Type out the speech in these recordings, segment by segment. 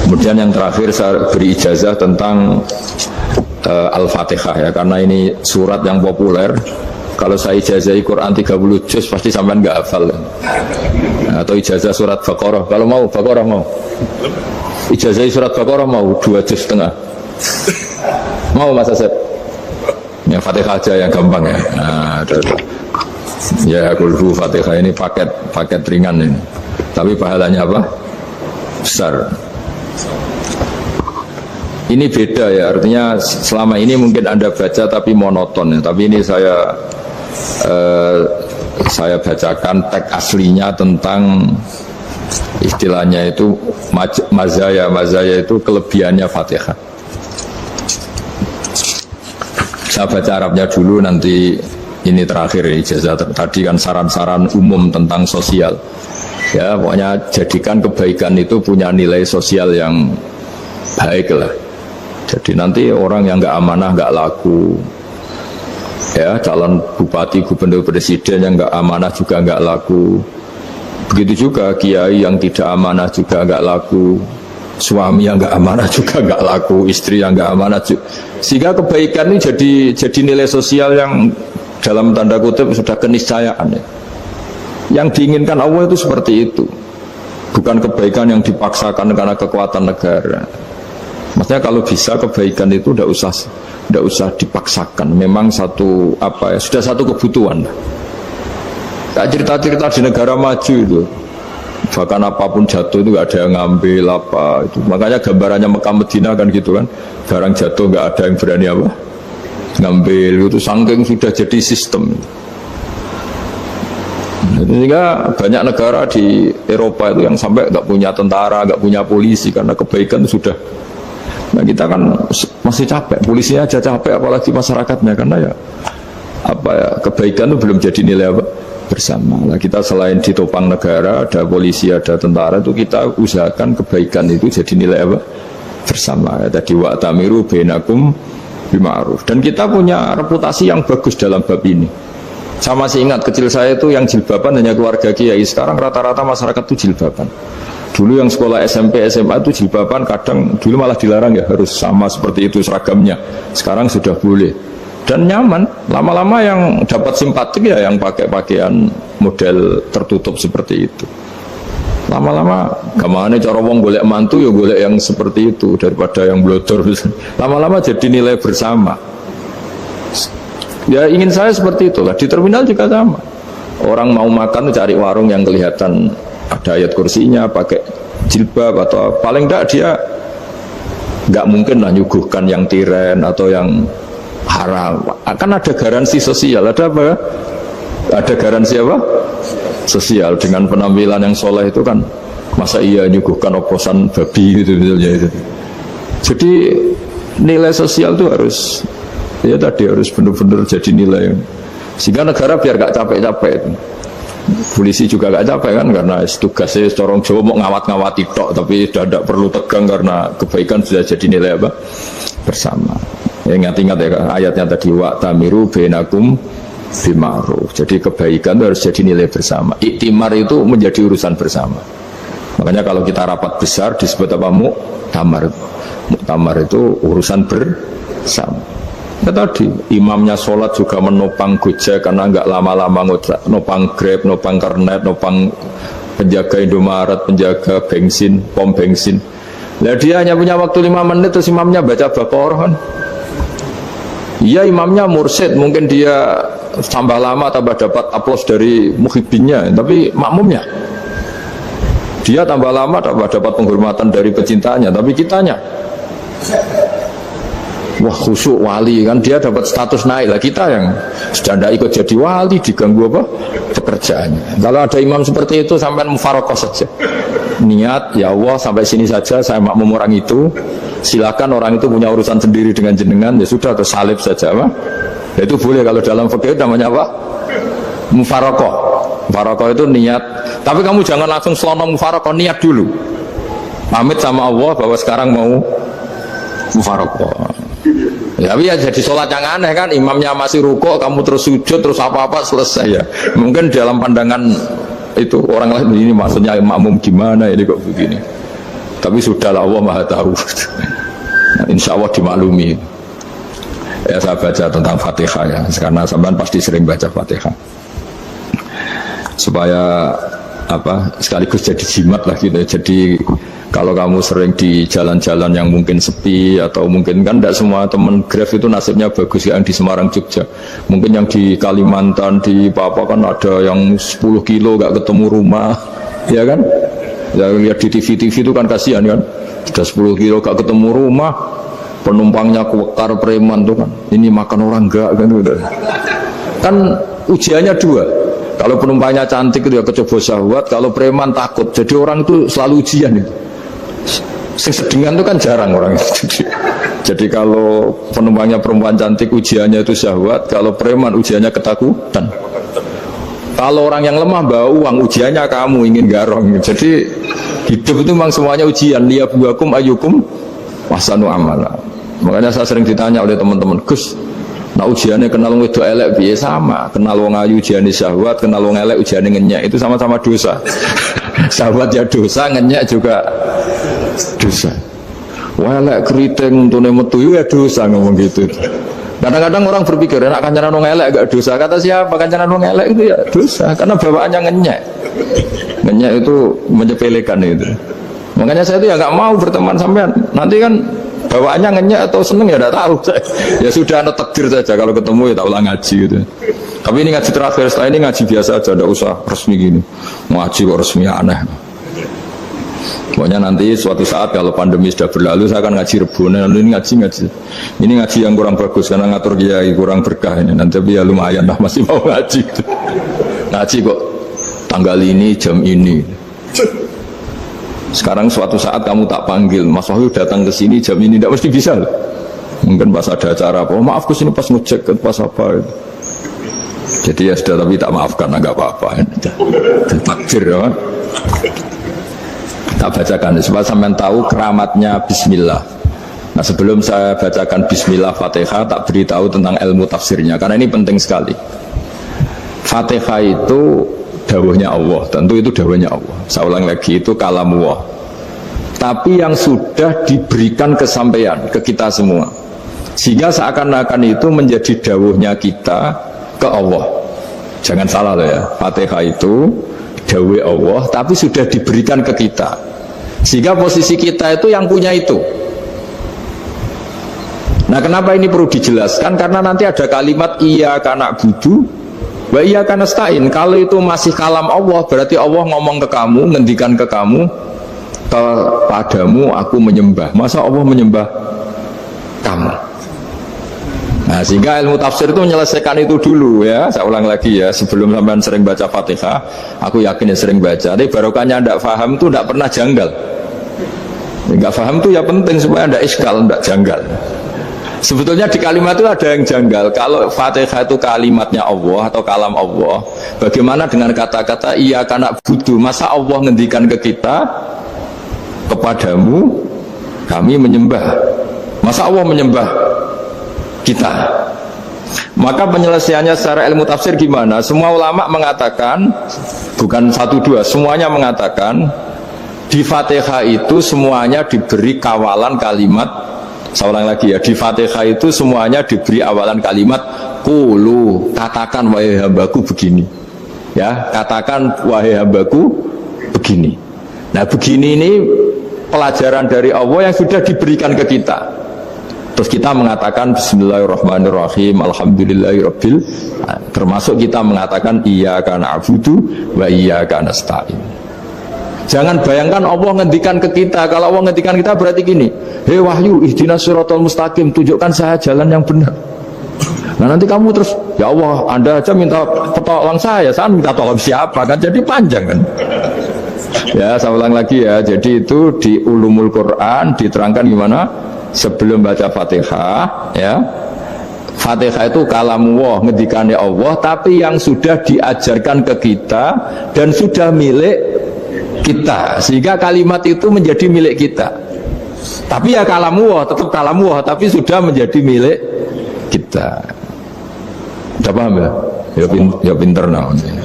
Kemudian yang terakhir saya beri ijazah tentang Al-Fatihah ya, karena ini surat yang populer. Kalau saya ijazahi Quran 30 juz pasti sampean nggak hafal. Atau ijazah surat Baqarah. Kalau mau Baqarah mau. Ijazahi surat Baqarah mau 2 juz setengah. Mau Mas Asep? Yang Fatihah aja yang gampang ya. Nah, ya kulhu Fatihah ini paket ringan ini. Tapi pahalanya apa? Besar. Ini beda ya, artinya selama ini mungkin Anda baca tapi monoton ya. Tapi ini saya bacakan teks aslinya tentang istilahnya itu mazaya itu kelebihannya Fatihah. Saya baca Arabnya dulu, nanti ini terakhir ijazah. Tadi kan saran-saran umum tentang sosial. Ya, pokoknya jadikan kebaikan itu punya nilai sosial yang baik lah. Jadi nanti orang yang nggak amanah nggak laku, ya calon bupati, gubernur, presiden yang nggak amanah juga nggak laku. Begitu juga kiai yang tidak amanah juga nggak laku, suami yang nggak amanah juga nggak laku, istri yang nggak amanah juga. Sehingga kebaikan ini jadi nilai sosial yang dalam tanda kutip sudah keniscayaan. Ya. Yang diinginkan Allah itu seperti itu, bukan kebaikan yang dipaksakan karena kekuatan negara. Maksudnya kalau bisa kebaikan itu tidak usah dipaksakan. Memang sudah satu kebutuhan. Tak cerita-cerita di negara maju itu, bahkan apapun jatuh itu nggak ada yang ngambil apa itu. Makanya gambarannya Mekah Medina kan gitu kan, barang jatuh nggak ada yang berani apa ngambil itu, saking sudah jadi sistem. Sehingga banyak negara di Eropa itu yang sampai nggak punya tentara, nggak punya polisi karena kebaikan itu sudah. Nah kita kan masih capek, polisinya aja capek, apalagi masyarakatnya, karena kebaikan itu belum jadi nilai apa bersama. Nah kita selain ditopang negara, ada polisi, ada tentara, itu kita usahakan kebaikan itu jadi nilai apa bersama. Tadi wa'tamiru bainakum bima'ruf. Dan kita punya reputasi yang bagus dalam bab ini. Saya masih ingat kecil saya itu yang jilbaban hanya keluarga kiai. Sekarang rata-rata masyarakat itu jilbaban. Dulu yang sekolah SMP, SMA itu jilbaban kadang dulu malah dilarang ya, harus sama seperti itu seragamnya. Sekarang sudah boleh dan nyaman. Lama-lama yang dapat simpatik ya yang pakai pakaian model tertutup seperti itu. Lama-lama kemana cara wong golek mantu ya golek yang seperti itu daripada yang blodor. Lama-lama jadi nilai bersama. Ya ingin saya seperti itulah. Di terminal juga sama. Orang mau makan cari warung yang kelihatan ada ayat kursinya, pakai jilbab, atau paling tidak dia nggak mungkin lah nyuguhkan yang tiren atau yang haram. Akan ada garansi sosial, ada apa? Ada garansi apa? Sosial dengan penampilan yang soleh itu kan, masa iya nyuguhkan oposan babi gitu misalnya itu. Jadi nilai sosial itu harus harus benar-benar jadi nilai, sehingga negara biar nggak capek-capek itu. Polisi juga gak capek kan, karena tugasnya corong Jawa mau ngawat-ngawati tok, tapi sudah tidak perlu tegang karena kebaikan sudah jadi nilai apa bersama. Ya, ingat-ingat ya ayatnya tadi, wa'tamiru bainakum bima'ruf. Jadi kebaikan itu harus jadi nilai bersama. Iktimar itu menjadi urusan bersama. Makanya kalau kita rapat besar disebut apa? Muktamar. Muktamar itu urusan bersama. Ya tadi, imamnya sholat juga menopang Gojek karena nggak lama-lama nopang Grab, nopang Kernet, nopang penjaga Indomaret, penjaga bensin, pom bensin. Nah dia hanya punya waktu 5 menit terus imamnya baca Baqarah kan. Iya imamnya mursyid, mungkin dia tambah lama tambah dapat aplaus dari muhibbinnya, tapi makmumnya dia tambah lama tambah dapat penghormatan dari pecintanya, tapi kitanya wah khusyuk wali kan, dia dapat status naik lah. Kita yang sudah tidak ikut jadi wali diganggu apa pekerjaannya. Kalau ada imam seperti itu sampai mufarokoh saja, niat ya Allah sampai sini saja saya makmum orang itu, silakan orang itu punya urusan sendiri dengan jenengan, ya sudah atau salib saja apa ya, itu boleh. Kalau dalam fikih namanya apa mufarokoh. Mufarokoh itu niat, tapi kamu jangan langsung selonong mufarokoh, niat dulu pamit sama Allah bahwa sekarang mau mufarokoh. Ya, tapi ya jadi sholat yang aneh kan, imamnya masih rukuk, kamu terus sujud, terus apa-apa selesai ya. Mungkin dalam pandangan itu orang lain ini maksudnya makmum gimana ini kok begini. Tapi sudahlah, Allah Maha tahu. Nah, insya Allah dimaklumi. Ya saya baca tentang Fatihah ya, karena sampean pasti sering baca Fatihah. Supaya apa sekaligus jadi jimat lah gitu. Jadi kalau kamu sering di jalan-jalan yang mungkin sepi atau mungkin kan tidak semua teman Grab itu nasibnya bagus yang di Semarang Jogja. Mungkin yang di Kalimantan di Papua kan ada yang 10 kilo gak ketemu rumah, ya kan? Ya lihat di TV itu kan kasihan kan. Sudah 10 kilo gak ketemu rumah, penumpangnya kuwekar preman tuh kan. Ini makan orang enggak kan udah. Kan ujiannya dua. Kalau penumpangnya cantik itu ya kecoba syahwat, kalau preman takut. Jadi orang itu selalu ujian itu. Sing sedengan itu kan jarang orang itu. Jadi kalau penumpangnya perempuan cantik ujiannya itu syahwat, kalau preman ujiannya ketakutan. Kalau orang yang lemah bawa uang ujiannya kamu ingin garong. Jadi hidup itu memang semuanya ujian. Liyabluwakum ayyukum ahsanu amala. Makanya saya sering ditanya oleh teman-teman, Gus, nah ujiannya kenal wong wedok elek piye? Sama, kenal wong ayu ujiane syahwat, kenal wong elek ujiane ngenyek, itu sama-sama dosa. Syahwat ya dosa, ngenyek juga dosa. Wah elek keriting untune metu ya dosa ngomong gitu. Kadang-kadang orang berpikir enak kancanan wong elek gak dosa. Kata siapa kancanan wong elek itu ya dosa karena bawaannya ngenyek. Ngenyek itu menyepelekan itu. Makanya saya itu ya nggak mau berteman sampean. Nanti kan bawaannya ngenyek atau seneng ya tidak tahu. Ya sudah ada takdir saja kalau ketemu ya tak ulang ngaji gitu. Tapi ini ngaji terakhir, setelah ini ngaji biasa aja, tidak usah resmi gini. Ngaji kok resmi aneh. Pokoknya nanti suatu saat kalau pandemi sudah berlalu saya akan ngaji Rebone. Ini ngaji. Ini ngaji yang kurang bagus karena ngatur kiai kurang berkah ini. Nanti tapi ya lumayan lah masih mau ngaji. Ngaji kok tanggal ini jam ini. Sekarang suatu saat kamu tak panggil, Mas Wahyu datang ke sini jam ini, tidak mesti bisa loh. Mungkin pas ada acara apa, oh, maaf ke sini pas ngecek pas apa. Jadi ya sudah, tapi tak maafkan, enggak apa-apa. Takdir ya. Tak bacakan supaya sampean tahu keramatnya Bismillah. Nah sebelum saya bacakan Bismillah Fatihah, tak beritahu tentang ilmu tafsirnya karena ini penting sekali. Fatihah itu dawuhnya Allah, tentu itu dawuhnya Allah. Saya ulang lagi, itu kalamullah. Tapi yang sudah diberikan kesampaian ke kita semua, sehingga seakan-akan itu menjadi dawuhnya kita ke Allah. Jangan salah loh ya, Fatihah itu dawuh Allah, tapi sudah diberikan ke kita, sehingga posisi kita itu yang punya itu. Nah kenapa ini perlu dijelaskan? Karena nanti ada kalimat iyyaka na'budu wa iyyaka nasta'in. Kalau itu masih kalam Allah, berarti Allah ngomong ke kamu, ngendikan ke kamu, kepadamu aku menyembah. Masa Allah menyembah kamu? Nah sehingga ilmu tafsir itu menyelesaikan itu dulu ya. Saya ulang lagi ya, sebelum sampean sering baca Fatihah, aku yakin ya sering baca, tapi barokahnya tidak paham itu tidak pernah janggal. Enggak paham itu ya penting supaya tidak iskal, tidak janggal. Sebetulnya di kalimat itu ada yang janggal. Kalau Fatihah itu kalimatnya Allah atau kalam Allah, bagaimana dengan kata-kata iyyaka na'budu? Masa Allah ngendikan ke kita, kepadamu kami menyembah? Masa Allah menyembah kita? Maka penyelesaiannya secara ilmu tafsir gimana? Semua ulama mengatakan, bukan satu dua, semuanya mengatakan di Fatihah itu semuanya diberi kawalan kalimat. Saya ulang lagi ya, di Fatihah itu semuanya diberi awalan kalimat qulu, katakan wahai hambaku begini. Ya, katakan wahai hambaku begini. Nah, begini ini pelajaran dari Allah yang sudah diberikan ke kita. Terus kita mengatakan bismillahirrahmanirrahim, alhamdulillahirabbil, termasuk kita mengatakan iyyaka na'budu wa iyyaka nasta'in. Jangan bayangkan Allah ngendikan ke kita. Kalau Allah ngendikan kita berarti gini, hei wahyu ihdinas siratal mustaqim, tunjukkan saya jalan yang benar. Nah nanti kamu terus, ya Allah Anda aja minta pertolongan saya minta tolong siapa kan, jadi panjang kan. Ya saya ulang lagi ya, jadi itu di ulumul Quran diterangkan gimana sebelum baca Fatihah ya. Fatihah itu kalamullah, ngendikannya Allah, tapi yang sudah diajarkan ke kita dan sudah milik kita, sehingga kalimat itu menjadi milik kita. Tapi ya kalamullah, tetap kalamullah, tapi sudah menjadi milik kita. Udah paham ya? Ya pinter namanya.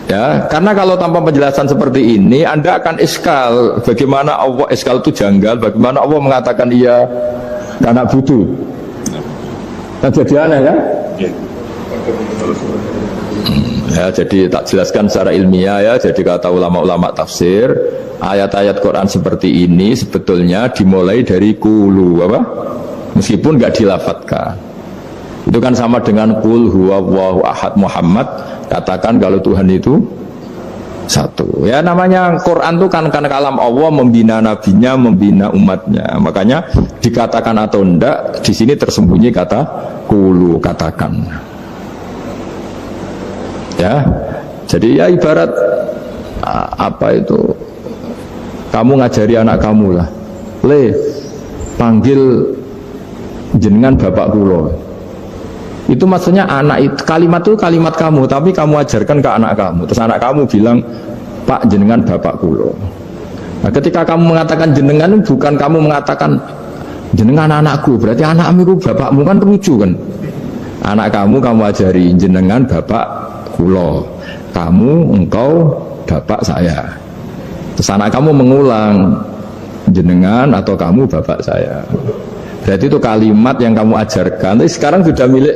Ya, karena kalau tanpa penjelasan seperti ini, Anda akan iskal. Bagaimana Allah, iskal itu janggal. Bagaimana Allah mengatakan iya karena butuh? Kan jadi aneh kan? Ya, jadi tak jelaskan secara ilmiah ya. Jadi kata ulama-ulama tafsir, ayat-ayat Quran seperti ini sebetulnya dimulai dari kulu, apa? Meskipun nggak dilafatkan. Itu kan sama dengan qul huwallahu ahad Muhammad, katakan kalau Tuhan itu satu. Ya namanya Quran itu kan kalam Allah, membina nabinya, membina umatnya. Makanya dikatakan atau enggak, di sini tersembunyi kata qulu, katakan. Ya. Jadi ya ibarat apa itu? Kamu ngajari anak kamu lah. Panggil jenengan bapak kula. Itu maksudnya anak itu, kalimat itu kalimat kamu, tapi kamu ajarkan ke anak kamu. Terus anak kamu bilang, Pak jenengan bapak kulo. Nah, ketika kamu mengatakan jenengan, bukan kamu mengatakan jenengan anakku, berarti anakmu itu bapakmu, kan lucu kan? Anak kamu ajari jenengan bapak kulo, kamu engkau bapak saya. Terus anak kamu mengulang jenengan atau kamu bapak saya. Berarti itu kalimat yang kamu ajarkan, tapi sekarang sudah milik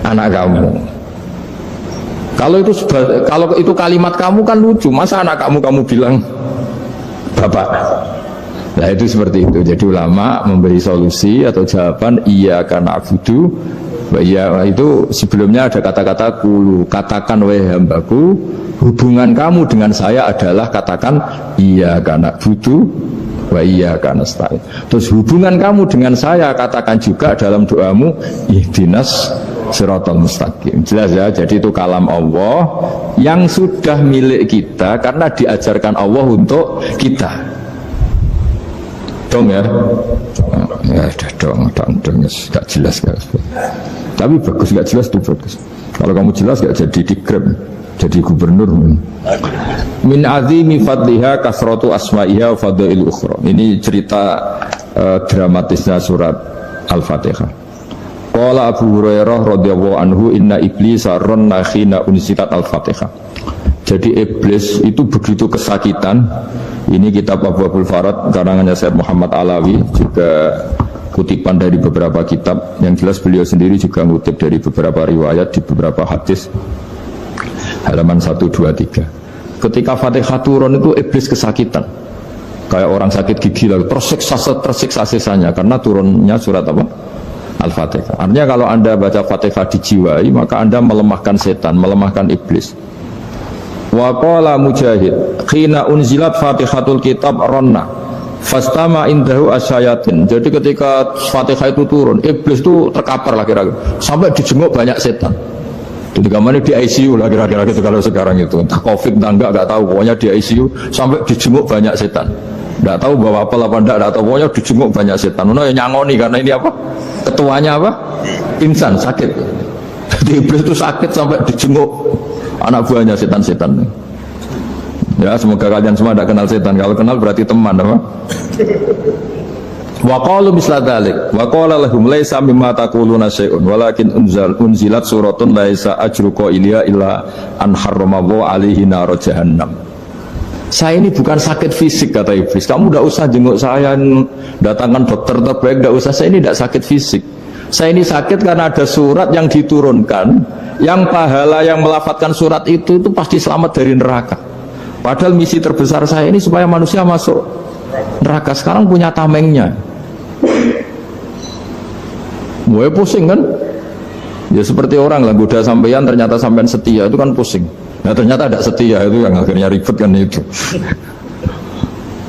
anak kamu. Kalau itu kalimat kamu kan lucu, masa anak kamu bilang bapak? Nah itu seperti itu. Jadi ulama memberi solusi atau jawaban iya karena abudu. Iya itu sebelumnya ada kata-kata kulu, katakan wahai hambaku, hubungan kamu dengan saya adalah katakan iya karena abudu. Wa iyyaka nasta'in. Terus hubungan kamu dengan saya katakan juga dalam doamu ihdinas siratal mustaqim. Jelas ya, jadi itu kalam Allah yang sudah milik kita karena diajarkan Allah untuk kita. Dong ya. Ya udah dong, gak jelas gak. Tapi bagus, gak jelas itu bagus. Kalau kamu jelas gak jadi dikrem, jadi gubernur. Min azimi fadliha kasratu asma'iha wa fadail ukhra. Ini cerita dramatisnya surat Al-Fatihah. Qala Abu Hurairah radhiyallahu anhu inna iblisa ranna khina unsitat Al-Fatihah. Jadi iblis itu begitu kesakitan. Ini kitab Abu Abdul Farad karangannya Syekh Muhammad Alawi, juga kutipan dari beberapa kitab. Yang jelas beliau sendiri juga ngutip dari beberapa riwayat di beberapa hadis. Halaman 1, 2, 3. Ketika Fatihah turun itu iblis kesakitan, kayak orang sakit gigi lah, tersiksa sisanya karena turunnya surat apa? Al-Fatihah. Artinya kalau Anda baca Fatihah dijiwai, maka Anda melemahkan setan, melemahkan iblis. Wa qala Mujahid khina unzilat Fatihatul kitab ronna fastama indahu asyayatin. Jadi ketika Fatihah itu turun, iblis itu terkapar lah kira-kira, sampai dijenguk banyak setan. Jadi kemana di ICU lah kira-kira gitu kalau sekarang itu, entah COVID entah enggak tahu, pokoknya di ICU sampai dijenguk banyak setan. Enggak tahu bawa apa enggak tahu, pokoknya dijenguk banyak setan. Mana yang nyangoni karena ini apa? Ketuanya apa? Insan sakit. Jadi iblis itu sakit sampai dijenguk anak buahnya setan-setan. Ya semoga kalian semua tidak kenal setan. Kalau kenal berarti teman apa? Wa qalu misla dzalik wa qala lahum laisa mimma taquluna syai'un walakin unzilat suratun laisa ajru qailiha illa an harramallahu alaihi nar jahannam. Saya ini bukan sakit fisik kata iblis. Kamu tidak usah jenguk saya, datangkan dokter terbaik, tidak usah. Saya ini tidak sakit fisik. Saya ini sakit karena ada surat yang diturunkan, yang pahala yang melafadzkan surat itu pasti selamat dari neraka. Padahal misi terbesar saya ini supaya manusia masuk neraka. Sekarang punya tamengnya. Mulai pusing kan? Ya seperti orang lah, goda sampeyan ternyata sampean setia, itu kan pusing. Nah ternyata tidak setia, itu yang akhirnya ribet kan itu.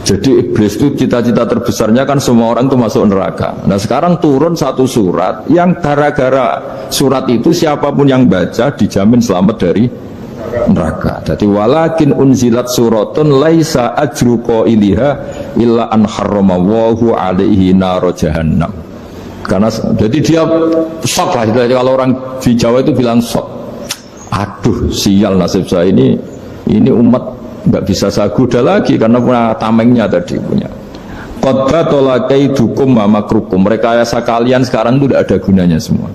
Jadi iblis itu cita-cita terbesarnya kan semua orang itu masuk neraka. Nah sekarang turun satu surat yang gara-gara surat itu siapapun yang baca dijamin selamat dari neraka. Jadi walakin unzilat suratun laisa ajru qailiha illa an harramallahu alaihi nar jahannam. Karena jadi dia shock lah, kalau orang di Jawa itu bilang shock. Aduh sial nasib saya ini umat nggak bisa saya goda lagi karena punya tamengnya tadi punya. Qad batala kaidukum wa makrukum. Rekayasa kalian sekarang itu tidak ada gunanya semua.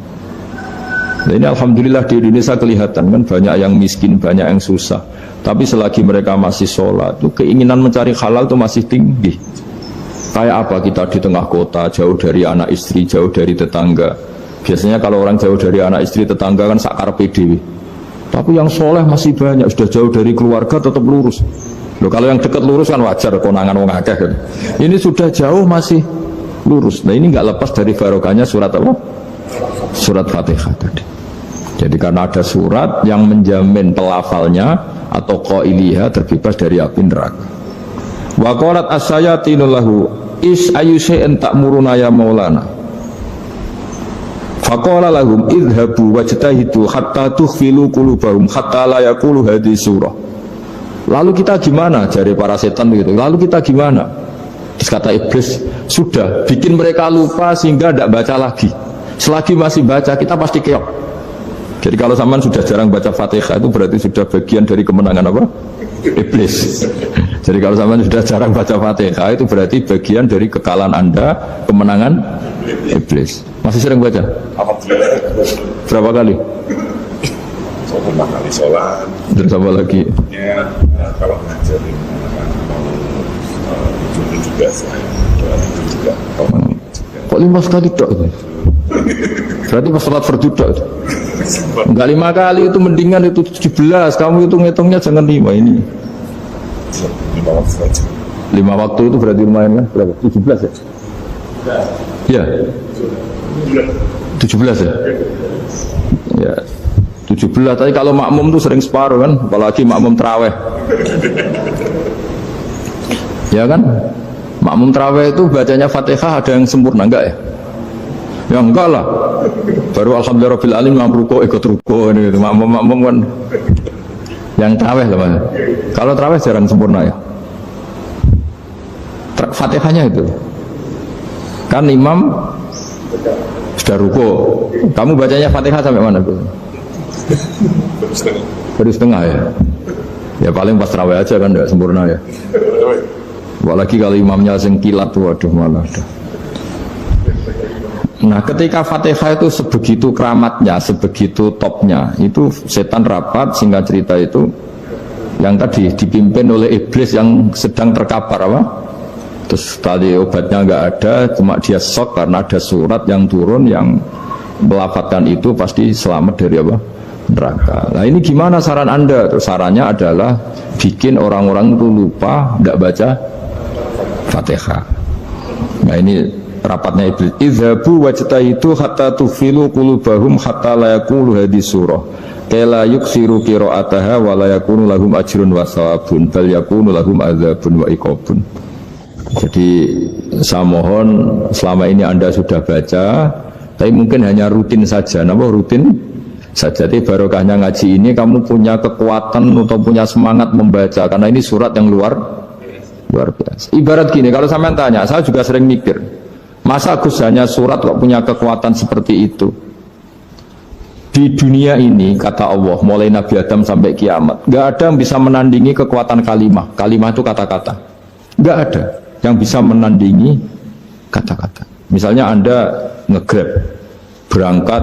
Nah, ini alhamdulillah di Indonesia kelihatan kan banyak yang miskin, banyak yang susah. Tapi selagi mereka masih sholat, itu keinginan mencari halal itu masih tinggi. Kayak apa kita di tengah kota, jauh dari anak istri, jauh dari tetangga. Biasanya kalau orang jauh dari anak istri, tetangga kan sakar PDW. Tapi yang soleh masih banyak, sudah jauh dari keluarga tetap lurus. Loh, kalau yang dekat lurus kan wajar, konangan wong akeh kan. Ini sudah jauh masih lurus. Nah ini nggak lepas dari barokahnya surat apa? Surat Fatihah tadi. Jadi karena ada surat yang menjamin pelafalnya atau qailiha terbebas dari api neraka. Wa qalat as-sayatinu lahu is ayyusai'in ta'muruna ya maulana. Faqala lahum idhabu wajtahidu hatta tukhfilu qulubahum hatta la yaqulu hadhihi surah. Lalu kita gimana? Jari para setan begitu. Lalu kita gimana? Terus kata iblis, sudah bikin mereka lupa sehingga tidak baca lagi. Selagi masih baca kita pasti keok. Jadi kalau sampean sudah jarang baca Fatihah itu berarti sudah bagian dari kemenangan apa? Iblis. Jadi kalau sampean sudah jarang baca Fatihah itu berarti bagian dari kekalahan Anda, kemenangan Iblis. Masih sering baca? Berapa kali? Berapa kali sholat? Dan sama lagi? Ya, kalau ngajarin itu juga saya juga. Kok 5 kali dok itu? Berarti pas sholat fardu dok itu? Enggak 5 kali itu mendingan itu 17. Kamu itu ngitungnya jangan 5 ini. 5 waktu saja. 5 waktu itu berarti lumayan kan? Berapa? 17 ya? Iya. 17 ya? Ya. 17, tapi kalau makmum tuh sering separuh kan, apalagi makmum terawih. Ya kan? Makmum terawih itu bacanya Fatihah ada yang sempurna enggak ya? Ya enggak lah. Baru alhamdulillah rabbil alamin ruko ikut ruko ini gitu. Makmum kan yang terawih lah Mas. Kalau terawih jarang sempurna ya. Fatihahnya itu. Kan imam sudah ruko. Kamu bacanya Fatihah sampai mana tuh? Baru setengah ya. Ya paling pas terawih aja kan enggak sempurna ya. Apalagi kalau imamnya sing kilat tuh waduh malah. Nah ketika Fatihah itu sebegitu keramatnya, sebegitu topnya, itu setan rapat, singkat cerita itu yang tadi dipimpin oleh iblis yang sedang terkapar apa? Terus tadi obatnya nggak ada, cuma dia shock karena ada surat yang turun yang melafatkan itu pasti selamat dari apa? Neraka. Nah ini gimana saran Anda? Terus sarannya adalah bikin orang-orang itu lupa, nggak baca Fatihah. Nah ini rapatnya iblis. Idhabu wajtahidu hatta tufilu qulubahum hatta la yaqulu hadhihi surah. Kala yuksiru qira'ataha wa la yakunu lahum ajrun wa thawabun bal yakunu lahum adzabun wa iqabun. Jadi saya mohon selama ini Anda sudah baca, tapi mungkin hanya rutin saja. Napa rutin saja? Jadi barokahnya ngaji ini kamu punya kekuatan atau punya semangat membaca karena ini surat yang luar biasa. Ibarat gini, kalau sampean tanya, saya juga sering mikir, masa Gus hanya surat kok punya kekuatan seperti itu? Di dunia ini kata Allah, mulai Nabi Adam sampai kiamat, nggak ada yang bisa menandingi kekuatan kalimah. Kalimah itu kata-kata. Nggak ada yang bisa menandingi kata-kata. Misalnya Anda nge-grab, berangkat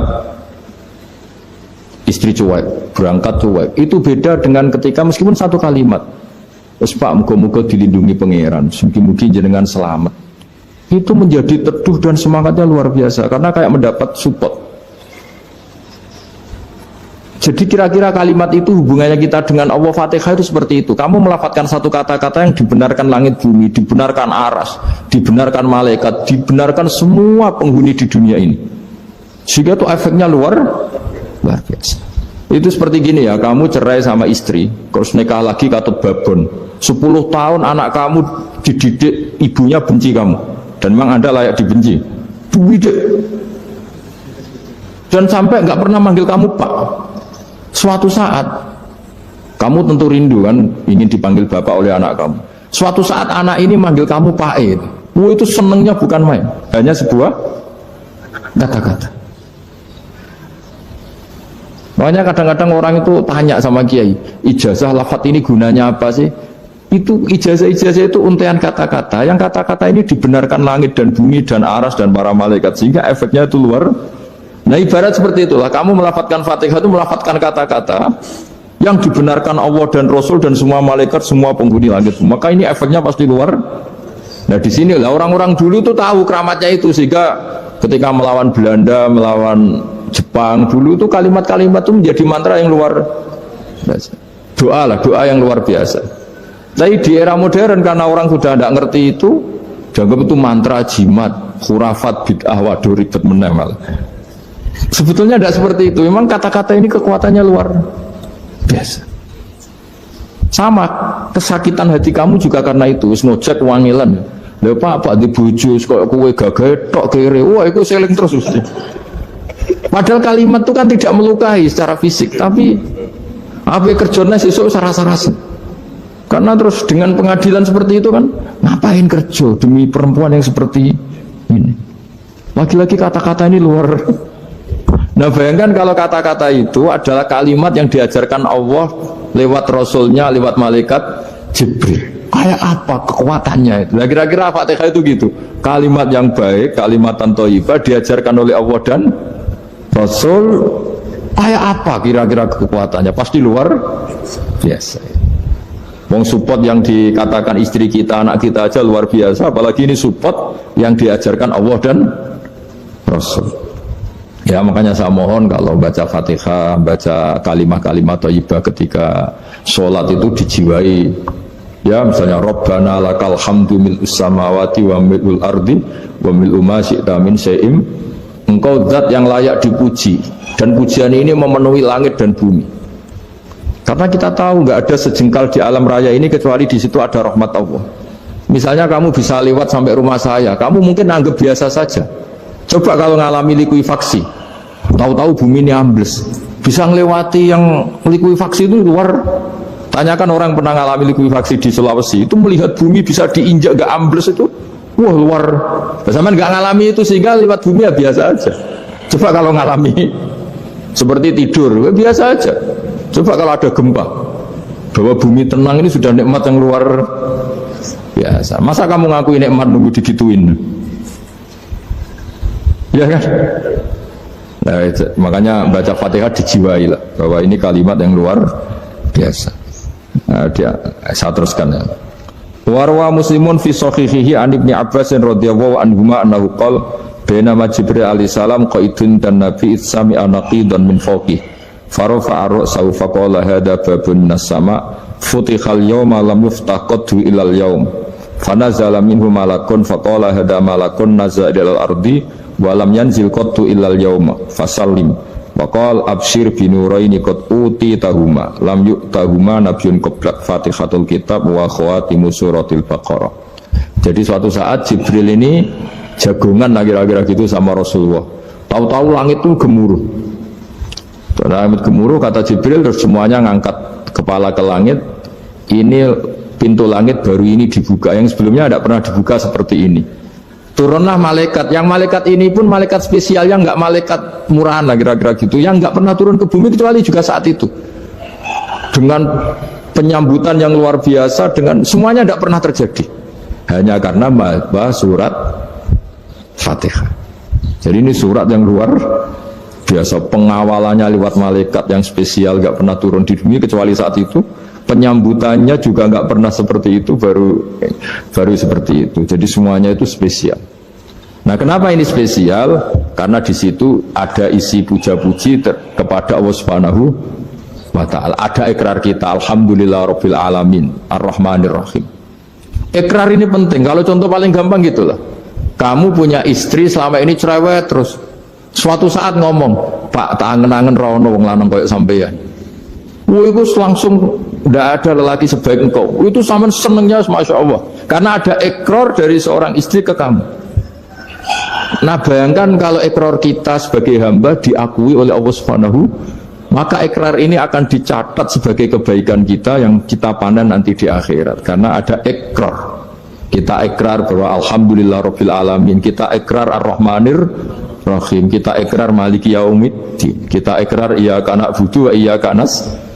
istri cuek, berangkat cuek. Itu beda dengan ketika meskipun satu kalimat. Terus Pak, muga-muga dilindungi pangeran, mungkin jenengan selamat. Itu menjadi teduh dan semangatnya luar biasa karena kayak mendapat support. Jadi kira-kira kalimat itu hubungannya kita dengan Allah, Fatihah itu seperti itu. Kamu melafadzkan satu kata-kata yang dibenarkan langit bumi, dibenarkan aras, dibenarkan malaikat, dibenarkan semua penghuni di dunia ini. Sehingga itu efeknya luar biasa. Itu seperti gini ya, kamu cerai sama istri, terus nikah lagi katut babon. 10 tahun anak kamu dididik, ibunya benci kamu. Dan memang Anda layak dibenci. Dididik. Dan sampai nggak pernah manggil kamu Pak. Suatu saat, kamu tentu rindu kan, ingin dipanggil Bapak oleh anak kamu. Suatu saat anak ini manggil kamu Pak E. Itu senengnya bukan main. Hanya sebuah kata-kata. Makanya kadang-kadang orang itu tanya sama kiai, ijazah lafadz ini gunanya apa sih? Itu ijazah-ijazah itu untaian kata-kata. Yang kata-kata ini dibenarkan langit dan bumi dan aras dan para malaikat, sehingga efeknya itu luar Nah ibarat seperti itulah, kamu melafadzkan Fatihah itu melafadzkan kata-kata yang dibenarkan Allah dan Rasul dan semua malaikat, semua penghuni langit. Maka ini efeknya pasti luar. Nah di sini lah orang-orang dulu itu tahu keramatnya itu, sehingga ketika melawan Belanda, melawan Jepang dulu itu kalimat-kalimat itu menjadi mantra yang luar biasa. Doa yang luar biasa. Tapi di era modern karena orang sudah tidak ngerti itu, dianggap itu mantra, jimat, khurafat, bid'ah, waduh ribet menemal. Sebetulnya tidak seperti itu. Memang kata-kata ini kekuatannya luar biasa. Sama kesakitan hati kamu juga karena itu. Ngojek wangilan. Lha apa di bojo kok kowe gagah tok kere. Wah, itu seling terus mesti. Padahal kalimat itu kan tidak melukai secara fisik, tapi apa kerjanya sesuk sarasa-rasa. Karena terus dengan pengadilan seperti itu kan, ngapain kerja demi perempuan yang seperti ini? Lagi-lagi kata-kata ini luar. Nah bayangkan kalau kata-kata itu adalah kalimat yang diajarkan Allah lewat Rasulnya, lewat malaikat Jibril. Kayak apa kekuatannya itu? Nah, kira-kira Fatihah itu gitu. Kalimat yang baik, kalimatan thayyibah diajarkan oleh Allah dan Rasul. Kayak apa kira-kira kekuatannya? Pasti luar biasa. Wong support yang dikatakan istri kita, anak kita aja luar biasa, apalagi ini support yang diajarkan Allah dan Rasul. Ya makanya saya mohon kalau baca Fatihah, baca kalimat-kalimat thayyibah ketika sholat itu dijiwai. Ya misalnya Rabbana lakal hamdu mil'us samawati wa mil'ul ardi wa mil'u ma syi'ta min syai'im. Engkau zat yang layak dipuji, dan pujian ini memenuhi langit dan bumi. Karena kita tahu nggak ada sejengkal di alam raya ini kecuali di situ ada rahmat Allah. Misalnya kamu bisa lewat sampai rumah saya, kamu mungkin anggap biasa saja. Coba kalau ngalami likuifaksi, tahu-tahu bumi ini ambles, bisa ngelewati yang likuifaksi itu luar. Tanyakan orang pernah ngalami likuifaksi di Sulawesi, itu melihat bumi bisa diinjak gak ambles itu, wah luar. Bersama nggak ngalami itu sehingga lewat bumi ya biasa aja. Coba kalau ngalami seperti tidur, ya biasa aja. Coba kalau ada gempa, bahwa bumi tenang ini sudah nikmat yang luar biasa. Masa kamu ngakui nikmat nunggu digituin? Ya kan? Nah, makanya baca Fatihah dijiwai lah, bahwa ini kalimat yang luar biasa. Nah, saya teruskan ya. Warwa Muslimun fi sahihihi an Ibnu Abbas radhiyallahu anhuma annahu qala bainama Jibril alaihi salam qaidun dan Nabi sami anaqidan min fawqi farafa ra'sahu faqala hadha babun minas sama futihal yawma lam yuftah qaddu ilal yawm fanazala minhu malakun faqala hadha malakun nazala ilal ardi wa lam yanzil qaddu ilal yawma fasallim waqal abshir binuraini qad utitahuma lam yu'tahuma nabiyyun qablak Fatihatul kitab wa khawatimu suratil Baqarah. Jadi suatu saat Jibril ini jagongan kira-kira gitu sama Rasulullah. Tahu-tahu langit itu gemuruh. Langit gemuruh kata Jibril, terus semuanya ngangkat kepala ke langit. Ini pintu langit baru ini dibuka, yang sebelumnya tidak pernah dibuka seperti ini. Turunlah malaikat, yang malaikat ini pun malaikat spesial, yang nggak malaikat murahan lah kira-kira gitu, yang nggak pernah turun ke bumi kecuali juga saat itu, dengan penyambutan yang luar biasa, dengan semuanya tidak pernah terjadi, hanya karena bahas surat Fatihah. Jadi ini surat yang luar biasa, pengawalannya lewat malaikat yang spesial, nggak pernah turun di bumi kecuali saat itu. Penyambutannya juga nggak pernah seperti itu, baru seperti itu. Jadi semuanya itu spesial. Nah, kenapa ini spesial? Karena di situ ada isi puja-puji kepada Allah Subhanahu wa Ta'ala. Ada ikrar kita, alhamdulillah rabbil alamin, ar-rahmanir rahim. Ikrar ini penting. Kalau contoh paling gampang gitulah. Kamu punya istri selama ini cerewet terus. Suatu saat ngomong, Pak, tak angen-angen rono wong lanang koyo sampeyan. Wah, itu langsung tidak ada lelaki sebaik engkau. Itu sama senengnya, masya Allah. Karena ada ikrar dari seorang istri ke kamu. Nah, bayangkan kalau ikrar kita sebagai hamba diakui oleh Allah Subhanahu, maka ikrar ini akan dicatat sebagai kebaikan kita yang kita panen nanti di akhirat. Karena ada ikrar. Kita ikrar bahwa alhamdulillah rabbil alamin. Kita ikrar ar-rahmanir rahim. Kita ikrar maliki yaumiddin. Kita ikrar iyyaka na'budu wa iyyaka nasta'in.